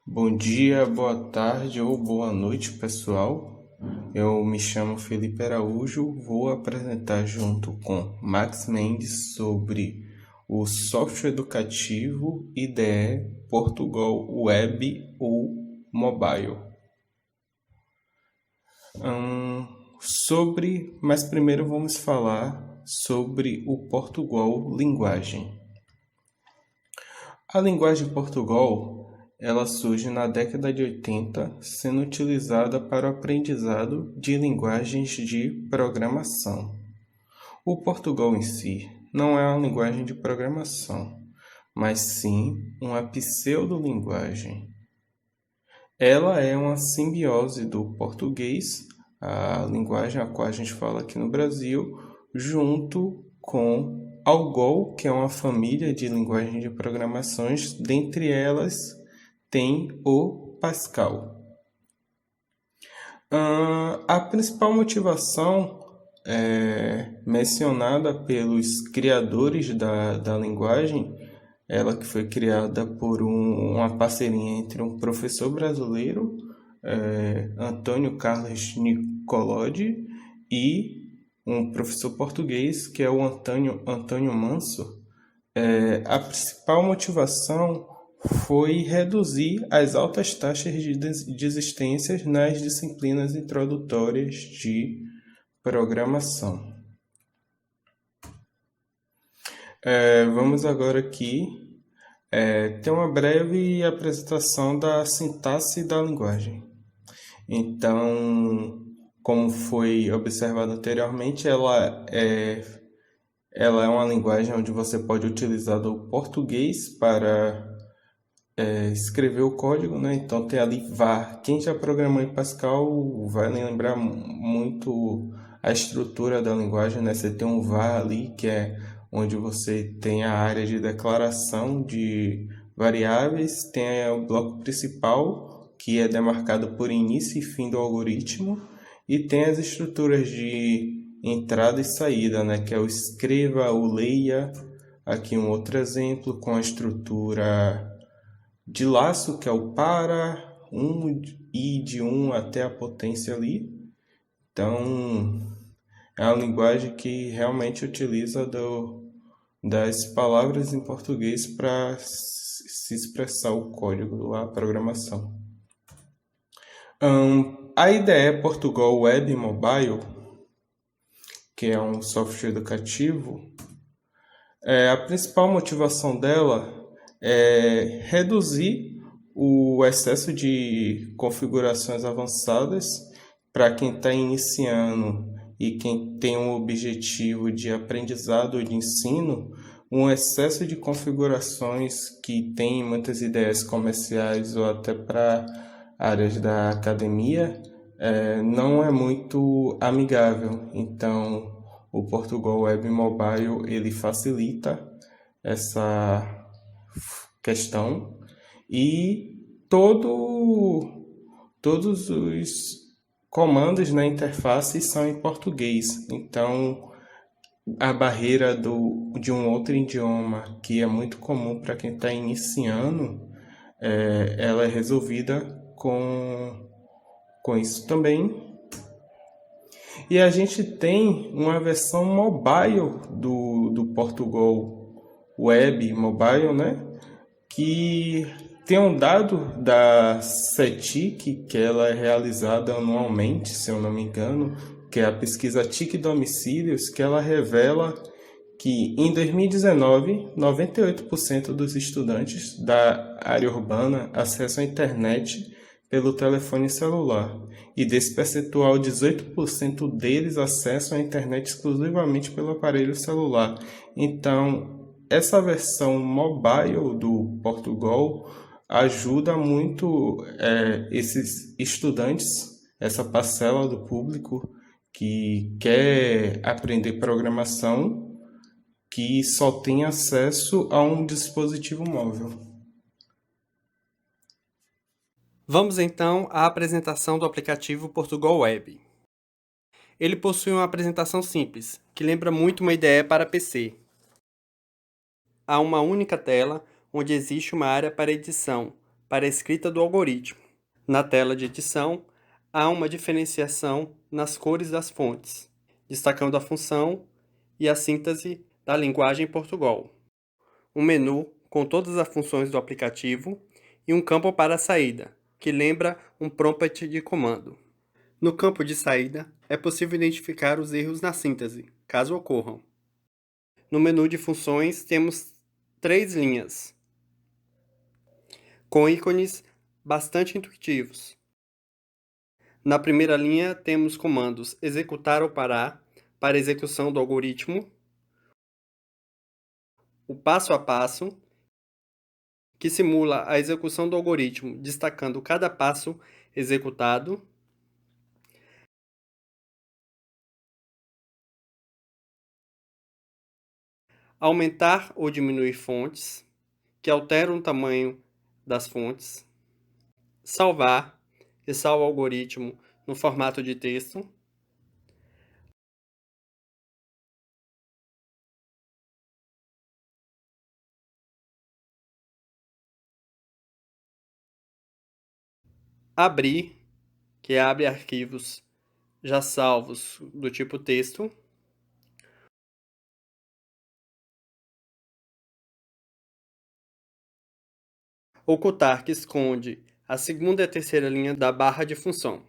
Bom dia, boa tarde ou boa noite, pessoal. Eu me chamo Felipe Araújo, vou apresentar junto com Max Mendes sobre o software educativo IDE Portugal Web ou Mobile. Mas primeiro vamos falar sobre o Portugal Linguagem. A linguagem Portugal, ela surge na década de 80, sendo utilizada para o aprendizado de linguagens de programação. O Portugal em si não é uma linguagem de programação, mas sim uma pseudolinguagem. Ela é uma simbiose do português, a linguagem a qual a gente fala aqui no Brasil, junto com Algol, que é uma família de linguagens de programações, dentre elas tem o Pascal. A principal motivação mencionada pelos criadores da linguagem, ela que foi criada por uma parceria entre um professor brasileiro, Antônio Carlos Nicolodi, e um professor português, que é o Antônio Manso. A principal motivação foi reduzir as altas taxas de desistências nas disciplinas introdutórias de programação. Vamos agora aqui ter uma breve apresentação da sintaxe da linguagem. Então, como foi observado anteriormente, ela é uma linguagem onde você pode utilizar o português para escrever o código, né? Então tem ali var. Quem já programou em Pascal vai lembrar muito a estrutura da linguagem, né? Você tem um var ali, que é onde você tem a área de declaração de variáveis, tem o bloco principal, que é demarcado por início e fim do algoritmo, e tem as estruturas de entrada e saída, né? Que é o escreva, o leia. Aqui um outro exemplo com a estrutura de laço, que é o para, e de 1 até a potência ali. Então, é uma linguagem que realmente utiliza das palavras em português para se expressar o código, a programação. A IDE Portugal Web Mobile, que é um software educativo, a principal motivação dela é reduzir o excesso de configurações avançadas para quem está iniciando e quem tem um objetivo de aprendizado ou de ensino. Um excesso de configurações que tem muitas ideias comerciais ou até para áreas da academia não é muito amigável. Então, o Portugal Web Mobile ele facilita essa questão e todos os comandos na interface são em português. Então, a barreira de um outro idioma, que é muito comum para quem está iniciando, ela é resolvida com isso também. E a gente tem uma versão mobile do Portugal Web Mobile, né? Que tem um dado da CETIC, que ela é realizada anualmente, se eu não me engano, que é a pesquisa TIC Domicílios, que ela revela que em 2019, 98% dos estudantes da área urbana acessam a internet pelo telefone celular, e desse percentual, 18% deles acessam a internet exclusivamente pelo aparelho celular. Então, essa versão mobile do Portugal ajuda muito esses estudantes, essa parcela do público que quer aprender programação, que só tem acesso a um dispositivo móvel. Vamos então à apresentação do aplicativo Portugal Web. Ele possui uma apresentação simples, que lembra muito uma IDE para PC. Há uma única tela, onde existe uma área para edição, para a escrita do algoritmo. Na tela de edição, há uma diferenciação nas cores das fontes, destacando a função e a síntese da linguagem Portugal. Um menu com todas as funções do aplicativo e um campo para a saída, que lembra um prompt de comando. No campo de saída, é possível identificar os erros na síntese, caso ocorram. No menu de funções, temos 3 linhas, com ícones bastante intuitivos. Na primeira linha, temos comandos executar ou parar para execução do algoritmo, o passo a passo, que simula a execução do algoritmo, destacando cada passo executado, aumentar ou diminuir fontes, que alteram o tamanho das fontes, salvar, que salva o algoritmo no formato de texto, abrir, que abre arquivos já salvos do tipo texto, ocultar, que esconde a segunda e a terceira linha da barra de função.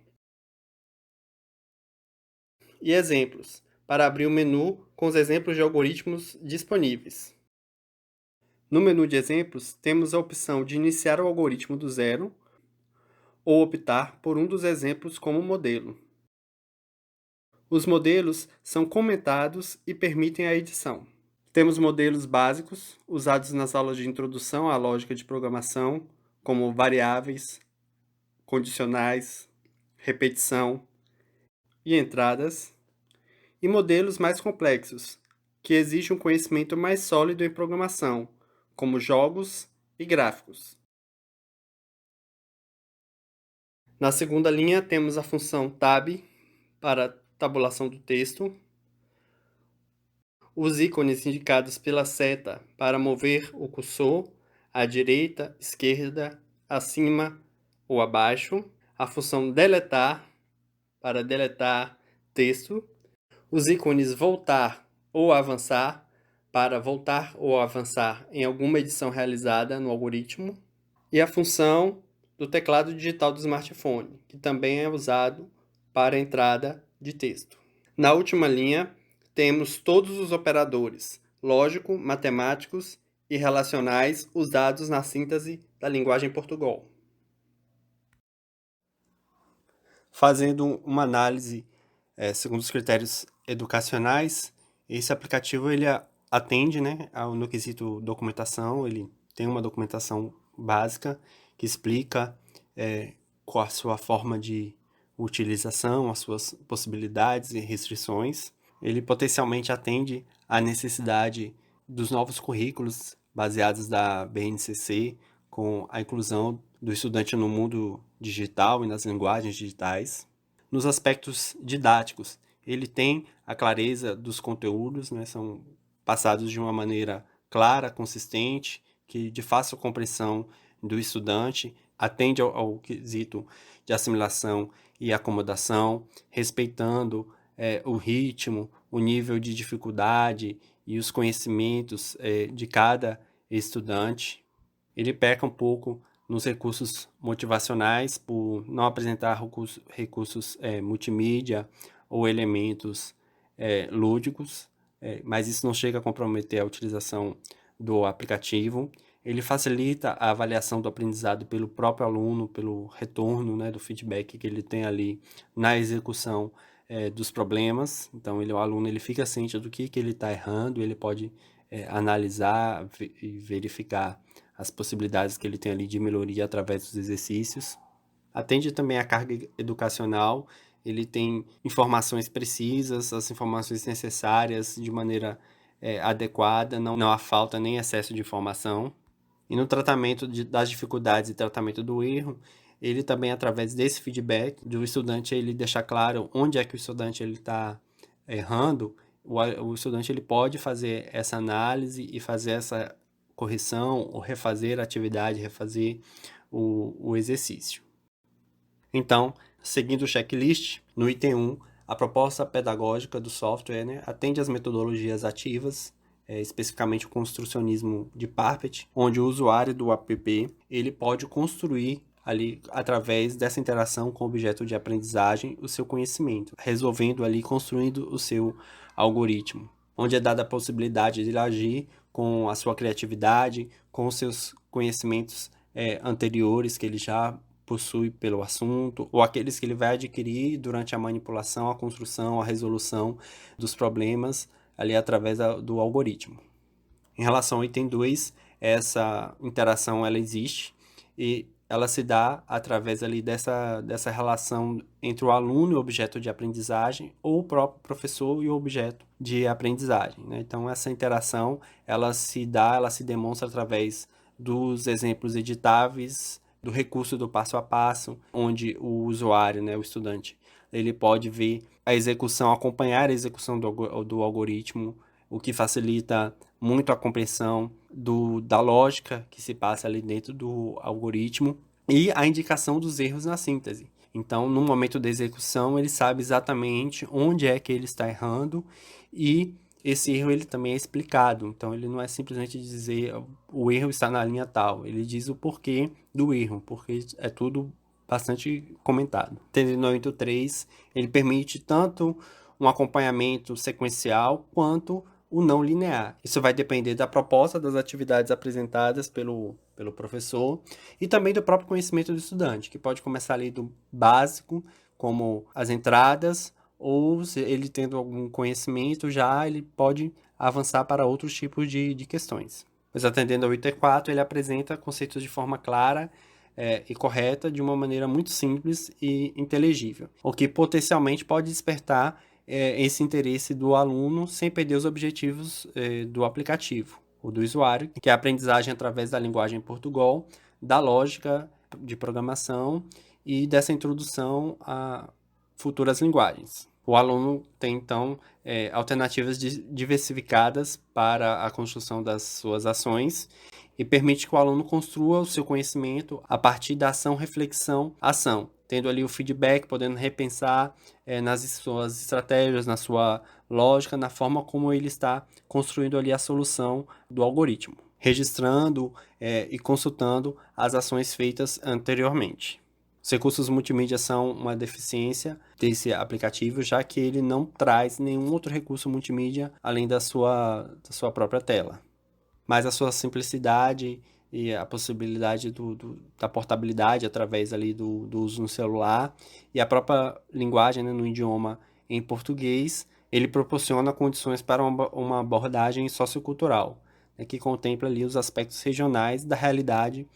E exemplos, para abrir o menu com os exemplos de algoritmos disponíveis. No menu de exemplos, temos a opção de iniciar o algoritmo do zero ou optar por um dos exemplos como modelo. Os modelos são comentados e permitem a edição. Temos modelos básicos, usados nas aulas de introdução à lógica de programação, como variáveis, condicionais, repetição e entradas, e modelos mais complexos, que exigem um conhecimento mais sólido em programação, como jogos e gráficos. Na segunda linha, temos a função tab para tabulação do texto, os ícones indicados pela seta para mover o cursor à direita, esquerda, acima ou abaixo, a função deletar para deletar texto, os ícones voltar ou avançar para voltar ou avançar em alguma edição realizada no algoritmo, e a função do teclado digital do smartphone, que também é usado para entrada de texto. Na última linha, temos todos os operadores lógico, matemáticos e relacionais usados na síntese da linguagem Portugal. Fazendo uma análise segundo os critérios educacionais, esse aplicativo ele atende, né, no quesito documentação, ele tem uma documentação básica que explica qual a sua forma de utilização, as suas possibilidades e restrições. Ele potencialmente atende à necessidade dos novos currículos baseados da BNCC, com a inclusão do estudante no mundo digital e nas linguagens digitais. Nos aspectos didáticos, ele tem a clareza dos conteúdos, né, são passados de uma maneira clara, consistente, que de fácil compreensão do estudante, atende ao quesito de assimilação e acomodação, respeitando o ritmo, o nível de dificuldade e os conhecimentos de cada estudante. Ele peca um pouco nos recursos motivacionais por não apresentar recursos multimídia ou elementos lúdicos, mas isso não chega a comprometer a utilização do aplicativo. Ele facilita a avaliação do aprendizado pelo próprio aluno, pelo retorno, né, do feedback que ele tem ali na execução dos problemas. Então, o aluno ele fica ciente do que ele está errando, ele pode analisar e verificar as possibilidades que ele tem ali de melhoria através dos exercícios. Atende também a carga educacional, ele tem informações precisas, as informações necessárias de maneira adequada, não há falta nem excesso de informação. E no tratamento das dificuldades e tratamento do erro, ele também, através desse feedback do estudante, ele deixa claro onde é que o estudante está errando, o estudante ele pode fazer essa análise e fazer essa correção, ou refazer a atividade, refazer o exercício. Então, seguindo o checklist, no item 1, a proposta pedagógica do software, né, atende às metodologias ativas, especificamente o construcionismo de Parpet, onde o usuário do app ele pode construir ali, através dessa interação com o objeto de aprendizagem, o seu conhecimento, resolvendo ali, construindo o seu algoritmo, onde é dada a possibilidade de ele agir com a sua criatividade, com os seus conhecimentos anteriores que ele já possui pelo assunto, ou aqueles que ele vai adquirir durante a manipulação, a construção, a resolução dos problemas ali através do algoritmo. Em relação ao item 2, essa interação ela existe e ela se dá através ali dessa relação entre o aluno e o objeto de aprendizagem, ou o próprio professor e o objeto de aprendizagem, né? Então, essa interação, ela se demonstra através dos exemplos editáveis, do recurso do passo a passo, onde o usuário, né, o estudante, ele pode ver a execução, acompanhar a execução do algoritmo, o que facilita muito a compreensão da lógica que se passa ali dentro do algoritmo e a indicação dos erros na síntese. Então, no momento da execução, ele sabe exatamente onde é que ele está errando e esse erro ele também é explicado. Então, ele não é simplesmente dizer o erro está na linha tal, ele diz o porquê do erro, porque é tudo bastante comentado. Entendendo o item 3, ele permite tanto um acompanhamento sequencial quanto o não linear. Isso vai depender da proposta das atividades apresentadas pelo professor e também do próprio conhecimento do estudante, que pode começar ali do básico, como as entradas, ou se ele tendo algum conhecimento já, ele pode avançar para outros tipos de questões. Mas atendendo ao item 4, ele apresenta conceitos de forma clara e correta, de uma maneira muito simples e inteligível, o que potencialmente pode despertar esse interesse do aluno sem perder os objetivos do aplicativo, ou do usuário, que é a aprendizagem através da linguagem Portugal, da lógica de programação e dessa introdução a futuras linguagens. O aluno tem, então, alternativas diversificadas para a construção das suas ações e permite que o aluno construa o seu conhecimento a partir da ação, reflexão, ação, tendo ali o feedback, podendo repensar nas suas estratégias, na sua lógica, na forma como ele está construindo ali a solução do algoritmo, registrando e consultando as ações feitas anteriormente. Os recursos multimídia são uma deficiência desse aplicativo, já que ele não traz nenhum outro recurso multimídia além da sua própria tela. Mas a sua simplicidade e a possibilidade da portabilidade através ali do uso no celular e a própria linguagem, né, no idioma em português, ele proporciona condições para uma abordagem sociocultural, né, que contempla ali os aspectos regionais da realidade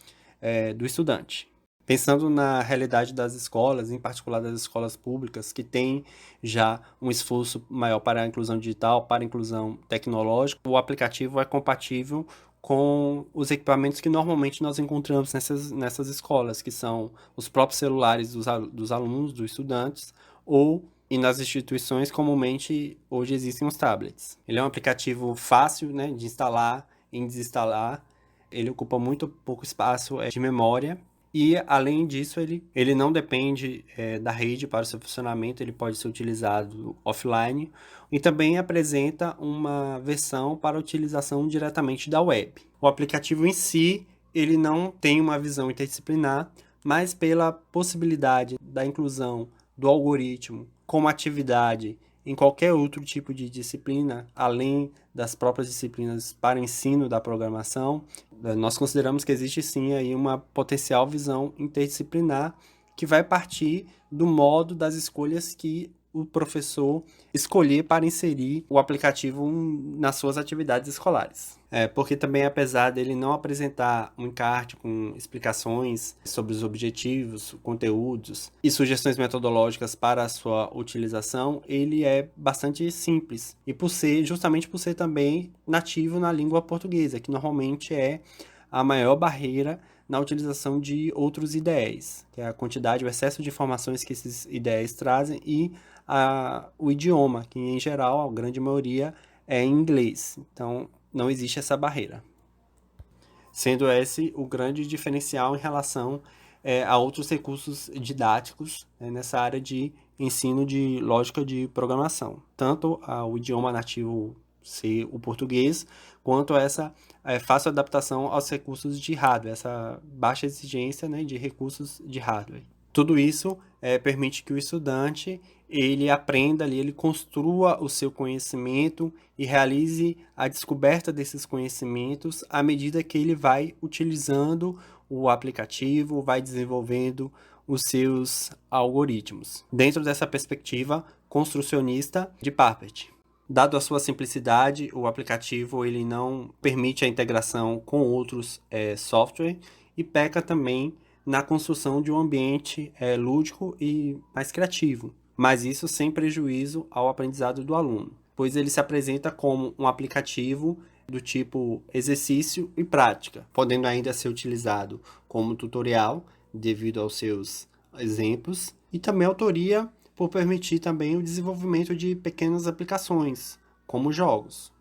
do estudante. Pensando na realidade das escolas, em particular das escolas públicas, que têm já um esforço maior para a inclusão digital, para a inclusão tecnológica, o aplicativo é compatível com os equipamentos que normalmente nós encontramos nessas escolas, que são os próprios celulares dos alunos, dos estudantes, e nas instituições, comumente, hoje existem os tablets. Ele é um aplicativo fácil, né, de instalar e desinstalar, ele ocupa muito pouco espaço de memória, e, além disso, ele não depende da rede para o seu funcionamento, ele pode ser utilizado offline e também apresenta uma versão para utilização diretamente da web. O aplicativo em si, ele não tem uma visão interdisciplinar, mas pela possibilidade da inclusão do algoritmo como atividade em qualquer outro tipo de disciplina, além das próprias disciplinas para ensino da programação, nós consideramos que existe sim aí uma potencial visão interdisciplinar que vai partir do modo das escolhas que o professor escolher para inserir o aplicativo nas suas atividades escolares. Porque também, apesar dele não apresentar um encarte com explicações sobre os objetivos, conteúdos e sugestões metodológicas para a sua utilização, ele é bastante simples. E justamente por ser também nativo na língua portuguesa, que normalmente é a maior barreira na utilização de outros IDEs, que é a quantidade, o excesso de informações que esses IDEs trazem e o idioma, que em geral, a grande maioria, é em inglês. Então, não existe essa barreira. sendo esse o grande diferencial em relação a outros recursos didáticos nessa área de ensino de lógica de programação, tanto o idioma nativo ser o português, quanto essa fácil adaptação aos recursos de hardware, essa baixa exigência, né, de recursos de hardware. Tudo isso permite que o estudante ele aprenda ali, ele construa o seu conhecimento e realize a descoberta desses conhecimentos à medida que ele vai utilizando o aplicativo, vai desenvolvendo os seus algoritmos, dentro dessa perspectiva construcionista de Puppet. Dado a sua simplicidade, o aplicativo ele não permite a integração com outros software e peca também na construção de um ambiente lúdico e mais criativo, mas isso sem prejuízo ao aprendizado do aluno, pois ele se apresenta como um aplicativo do tipo exercício e prática, podendo ainda ser utilizado como tutorial devido aos seus exemplos, e também autoria por permitir também o desenvolvimento de pequenas aplicações, como jogos.